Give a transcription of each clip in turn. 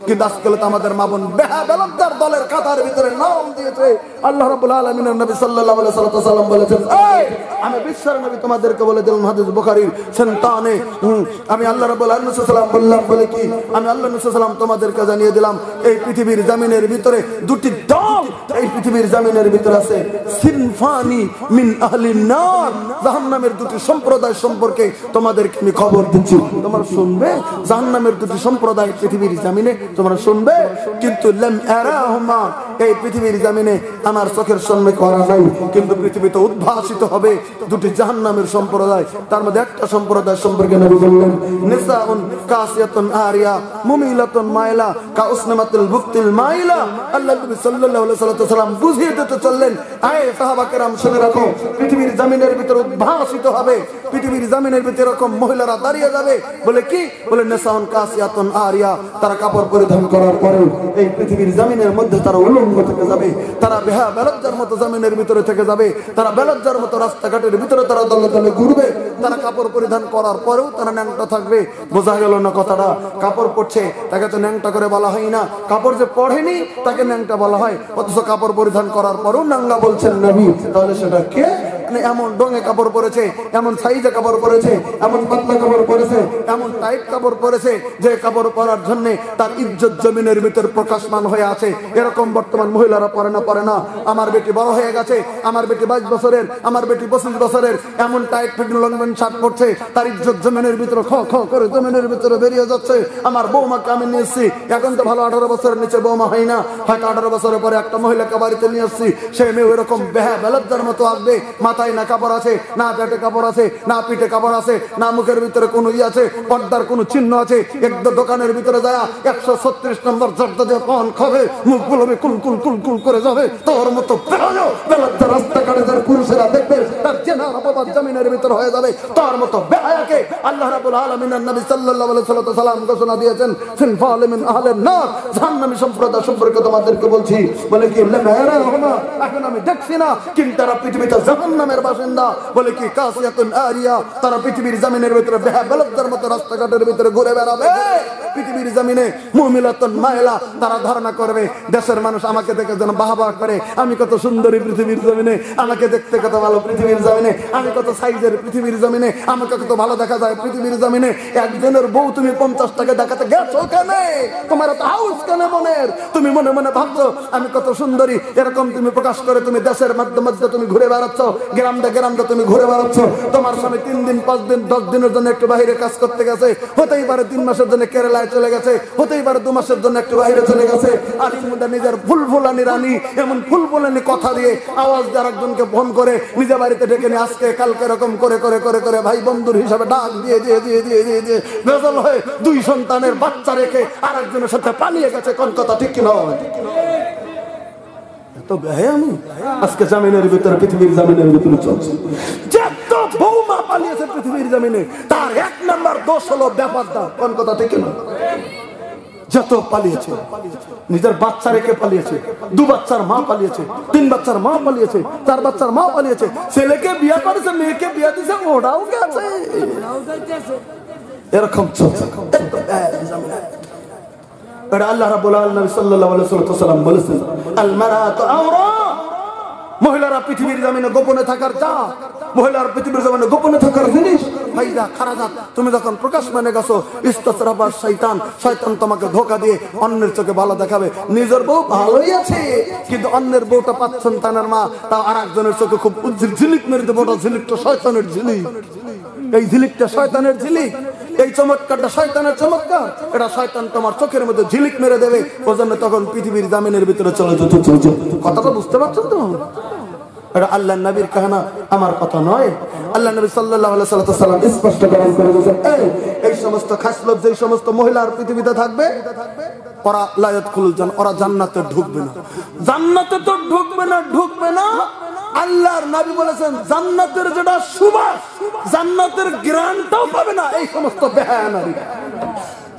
কিন্তু আজকাল তো আমাদের মা বোন বেহাবেলার দলের কাতার ভিতরে নাম দিয়েছে। আল্লাহ রাব্বুল আলামিনের নবী সাল্লাল্লাহু আলাইহি ওয়াসাল্লাম বলেছেন, এই আমি বিশ্বের নবী তোমাদেরকে বলে দিলাম, হাদিস বুখারীর সন্তানে আমি আল্লাহ রাব্বুল আলামিন সাল্লাল্লাহু বললাম বলে কি আমি আল্লাহ নবী সাল্লাল্লাহু তোমাদেরকে জানিয়ে দিলাম, এই পৃথিবীর জমিনের ভিতরে দুটি দল, এই পৃথিবীর জমিনের ভিতরে আছে সিনফানি মিন আহলিন নার, জাহান্নামের দুটি সম্প্রদায় সম্পর্কে তোমাদেরকে আমি খবর দিচ্ছি। তোমরা শুনবে জাহান্নামের দুটি সম্প্রদায় পৃথিবীর জমিনে তোমরা শুনবে, কিন্তু লাম আরাহুমা, এই পৃথিবীর জমিনে আমার চোখের সামনে করা নাই, কিন্তু পৃথিবীতে উদ্ভাসিত হবে দুটি জাহান্নামের সম্প্রদায়। তার মধ্যে একটা সম্প্রদায় সম্পর্কে নবী বললেন, নিসাউন কাসিয়াতুন আরিয়া মুমিলাতুন মাইলা কাউসনামাতুল বুকতিল মাইলা। আল্লাহ নবী সাল্লাল্লাহু আলাইহি ওয়াসাল্লাম বুঝিয়ে দিতে চললেন, আয়ে সাহাবা কেরাম শুনে রাখো, পৃথিবীর জমিনের ভিতরে উদ্ভাসিত হবে, পৃথিবীর জমিনের ভিতরে এরকম মহিলারা দাঁড়িয়ে যাবে, বলে কি বলে নিসাউন কাসিয়াতুন আরিয়া, তারা কাপড় পরিধান করার পরে এই পৃথিবীর জমিনের মধ্যে তারা উলঙ্গ থেকে যাবে, তারা বেলজ্জার মতো জমিনের ভিতরে থেকে যাবে, তারা বেলজ্জার মতো রাস্তাঘাটের ভিতরে তারা দলে দলে ঘুরবে, তারা কাপড় পরিধান করার পরেও তারা ন্যাংটা থাকবে। বোঝা গেল না কথাটা? কাপড় পরছে তাকে তো ন্যাংটা করে বলা হয় না, কাপড় যে পরেনি তাকে ন্যাংটা বলা হয়, অথচ কাপড় পরিধান করার পরেও নাঙ্গা বলছেন নবী। তাহলে সেটা কে? এমন ডোঙে কাপড় পরেছে, এমন সাইজে কাপড় পরেছে, এমন পাতলা কাপড় পরেছে, এমন টাইট কাপড় পরেছে যে কাপড় পরার জন্য তার ইজ্জত জমিনের ভিতর প্রকাশমান হয়ে আছে। এরকম বর্তমান মহিলারা পরে না। আমার বেটি বড় হয়ে গেছে, আমার বেটি 22 বছরের, আমার বেটি 25 বছরের, এমন tight fitting long pant shirt পরছে, তার ইজ্জত জমিনের ভিতরে খ খ করে জমিনের ভিতরে বেরিয়ে যাচ্ছে। আমার বৌমাকে আমি নিয়ে এসেছি, এখন তো ভালো 18 বছরের নিচে বৌমা হয় না, হয়তো 18 বছরের পরে একটা মহিলাকে বাড়িতে নিয়ে এসেছি, সেই মেয়ে এরকম বেলজ্জার মতো আসবে, মাথায় না কাপড় আছে, না পেটে কাপড় আছে, না পিঠে কাপড় আছে, না মুখের ভিতরে কোনো আছে, পর্দার কোনো চিহ্ন আছে। একদম দোকানের ভিতরে যায় 136 নম্বর জর্দা দিয়ে পান খাবে, মুখ গুলোবে কুল কুল কুল কুল করে যাবে, তোর মতো বেলজ্জার রাস্তাঘাটে যার পুরুষেরা দেখবে তার জেনার অপবাদ জমিনের ভিতরে হয়ে যাবে। তার মতো বেহায়াকে আল্লাহ রাব্বুল আলামিনের নবী সাল্লাল্লাহু আলাইহি ওয়াসাল্লাম ঘোষণা দিয়েছেন, সিনফাল মিন আহলিন নার, জাহান্নামী সম্প্রদায় সম্পর্কে তোমাদেরকে বলছি। বলে কি এখন আমি দেখছি না, কিন্তু তারা পৃথিবীতে জাহান্নামের বাসিন্দা। বলে কি কাসিয়াতুন আরিয়া, তারা পৃথিবীর জমিনের ভিতরে বেহাবেলজ্জার মতো রাস্তাঘাটের ভিতরে ঘুরে বেড়াবে। পৃথিবীর জমিনে মুমিলাতুন মাইলা, তারা ধারণা করবে দেশের মানুষ আমাকে দেখে যেন বাহবা করে, আমি কত সুন্দরী পৃথিবীর জমিনে, আমাকে দেখতে কত ভালো পৃথিবীর জমিনে, আমি কত সাইজের পৃথিবীর জমিনে, আমাকে কত ভালো দেখা যায় পৃথিবীর জমিনে। একজনের বউ তুমি 50 টাকা দেখাতে গেছো কেন? তোমার তো হাউস কেন মনের? তুমি মনে মনে ভাবছো আমি কত সুন্দরী, এরকম তুমি প্রকাশ করে তুমি দেশের মাধ্যমে তুমি ঘুরে বেড়াচ্ছ, গ্রামে তুমি ঘুরে বেড়াচ্ছ। তোমার স্বামী 3 দিন 5 দিন 10 দিনের জন্য একটু বাইরে কাজ করতে গেছে, হতেই পারে 3 মাসের জন্য কেরালায় চলে গেছে, হতেই পারে 2 মাসের জন্য একটু বাইরে চলে গেছে। আর নিজের ফুলফুলানি রানী এমন ফুলফুলানি কথা দিয়ে আওয়াজ দিয়ে আরেকজনকে ফোন করে নিজে বাড়িতে ডেকে নিয়ে আজকে কালকে এরকম করে করে করে করে ভাই বন্ধুর হিসাবে ডাক দিয়ে দিয়ে দিয়ে দিয়ে দিয়ে দিয়ে বেজল হয়ে 2 সন্তানের বাচ্চা রেখে আরেকজনের সাথে পালিয়ে গেছে। কোন কথা ঠিক কিনা? তো আমি আজকে জামিনের ভিতরে পৃথিবীর জামিনের ভিতরে চলছে, যত বৌমা পালিয়েছে পৃথিবীর জামিনে তার 1 নাম্বার দোষ হলো ব্যাপারটা। কোন কথা ঠিক কিনা? যত পালিয়েছে নিজের বাচ্চা রেখে পালিয়েছে, 2 বাচ্চার মা পালিয়েছে, 3 বাচ্চার মা পালিয়েছে, 4 বাচ্চার মা পালিয়েছে, ছেলেকে বিয়ে করেছে, মেয়েকে বিয়ে দিয়েছে, ওটাও গেছে, এরকম চলছে। আল্লাহ রাব্বুল আলামিন সাল্লাল্লাহু আলাইহি ওয়াসাল্লাম বলেছেন, আল মারাতু আওরা, মহিলারা পৃথিবীর জমিনে গোপনে থাকার জাত, মহিলার পৃথিবীর জমিনে গোপনে থাকার জিনিস। ফাইদা খারাজাত, তুমি যখন প্রকাশ মানে গেছো, ইস্তাসরাবা শয়তান, শয়তান তোমাকে ধোঁকা দিয়ে অন্যের চোখে ভালো দেখাবে। নিজের বউ ভালোই আছে, কিন্তু অন্যের বউটা 5 সন্তানের মা, তাও আরেকজনের চোখে খুব ঝিলিক মেরে দেবো। ওটা ঝিলিকটা শয়তানের ঝিলিক, এই ঝিলিকটা শয়তানের ঝিলিক, এই চমৎকারটা শয়তানের চমৎকার। এটা শয়তান তোমার চোখের মধ্যে ঝিলিক মেরে দেবে, ওজন্য তখন পৃথিবীর জামিনের ভিতরে চলে যেতে চলছে। কথাটা বুঝতে পারছেন তো? এটা আল্লাহর নবীর কাহিনী, আমার কথা নয়। আল্লাহ নবী সাল্লাল্লাহু আলাইহি ওয়াসাল্লাম স্পষ্ট করে বলেছেন, এই সমস্ত খাসলত যে সমস্ত মহিলার পৃথিবীতে থাকবে, ওরা লা ইয়াদখুলুল জান্নাহ, ওরা জান্নাতে ঢুকবে না। জান্নাতে তো ঢুকবে না। আল্লাহর নবী বলেছেন জান্নাতের যেটা সুবাস, জান্নাতের গ্রান্টও পাবে না এই সমস্ত বেহায়া নারী।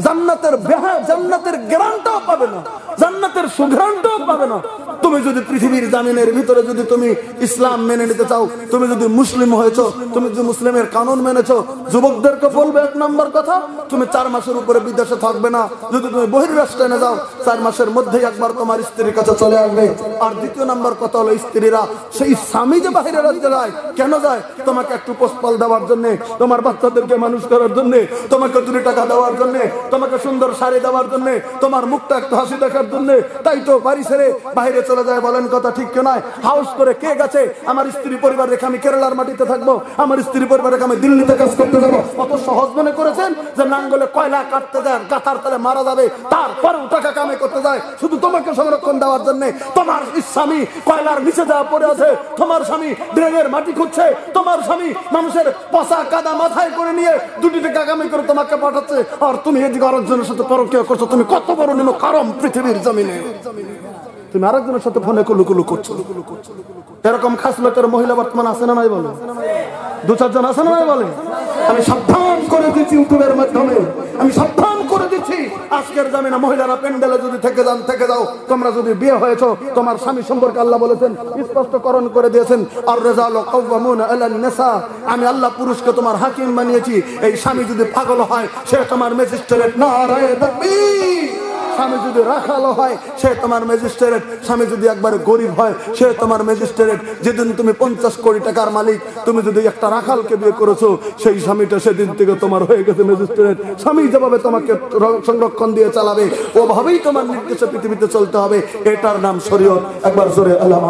জান্নাতের গ্রান্টও পাবে না, জান্নাতের সুঘ্রাণটাও পাবে না। তুমি যদি পৃথিবীর জামিনের ভিতরে যদি তুমি ইসলাম মেনে নিতে চাও, তুমি যদি মুসলিম হয়েছো, তুমি যদি মুসলিমের কানুন মেনেছো, যুবকদেরকে বলবে 1 নম্বর কথা, তুমি 4 মাসের উপরে বিদেশে থাকবে না। যদি তুমি বহির্রাষ্ট্রে না যাও, 4 মাসের মধ্যেই একবার তোমার স্ত্রীর কাছে চলে আসবে। আর 2 নম্বর কথা হলো, স্ত্রীরা সেই স্বামী যে বাহিরের রাজ্যে যায়, কেন যায়? তোমাকে একটু পোষপাল দেওয়ার জন্য, তোমার বাচ্চাদেরকে মানুষ করার জন্য, তোমাকে 2 টাকা দেওয়ার জন্য, তোমাকে সুন্দর শাড়ি দেওয়ার জন্য, তোমার মুখটা একটু হাসি দেখার জন্য। তাই তো বাড়ি ছেড়ে বাইরে চলে যায়, বলেন কথা ঠিক কি নয়? হাউস করে কে গেছে? আমার স্ত্রী পরিবার রেখে আমি কেরালার মাটিতে থাকবো, আমার স্ত্রী পরিবার রেখে আমি দিল্লিতে কাজ করতে যাবো। অত সহজ মনে করেছেন যে নাঙ্গলে কয়লা কাটতে যায়, গাথার তলে মারা যাবে, তারপরেও টাকা কামাই করতে যায় শুধু তোমাকে সংরক্ষণ দেওয়ার জন্য? তোমার স্বামী কয়লার নিচে যাওয়া পড়ে আছে, তোমার স্বামী ড্রেনের মাটি খুঁজছে, তোমার স্বামী মানুষের পচা কাদা মাথায় করে নিয়ে 2 টাকা কামাই করে তোমাকে পাঠাচ্ছে, আর তুমি এদিকে আরেকজনের সাথে পরকীয়া করছো। তুমি কত বড় নিম্ন কারণ পৃথিবীর জমিনে! তুমি আরেকজনের সাথে ফোনে কুলুকুলু করছো। এরকম খাসলতের মহিলা বর্তমান আছে না নাই বলে? 2-4 জন আছে না নাই বলে? আমি সাবধান করে দিচ্ছি ইউটিউবের মাধ্যমে, আমি সাবধান করে দিচ্ছি, আজকের জামিনে মহিলারা প্যান্ডেলে যদি থেকে যাও, তোমরা যদি বিয়ে হয়েছো, তোমার স্বামী সম্পর্কে আল্লাহ বলেছেন, স্পষ্টকরণ করে দিয়েছেন, আর রিজালু কাওয়ামুনা আলান নিসা, আমি আল্লাহ পুরুষকে তোমার হাকিম বানিয়েছি। এই স্বামী যদি পাগল হয়, সে তোমার ম্যাজিস্ট্রেট। নারায়ে তাকবীর। স্বামী যদি রাখালো হয়, সে তোমার ম্যাজিস্ট্রেট। স্বামী যদি একবারে গরিব হয়, সে তোমার ম্যাজিস্ট্রেট। যেদিন তুমি 50 কোটি টাকার মালিক, তুমি যদি একটা রাখালকে বিয়ে করেছো, সেই স্বামীটা সেদিন থেকে তোমার হয়ে গেছে ম্যাজিস্ট্রেট। স্বামী যেভাবে তোমাকে সংরক্ষণ দিয়ে চালাবে, ওভাবেই তোমার নির্দেশে পৃথিবীতে চলতে হবে। এটার নাম শরীয়ত। একবার জোরে আল্লাহ।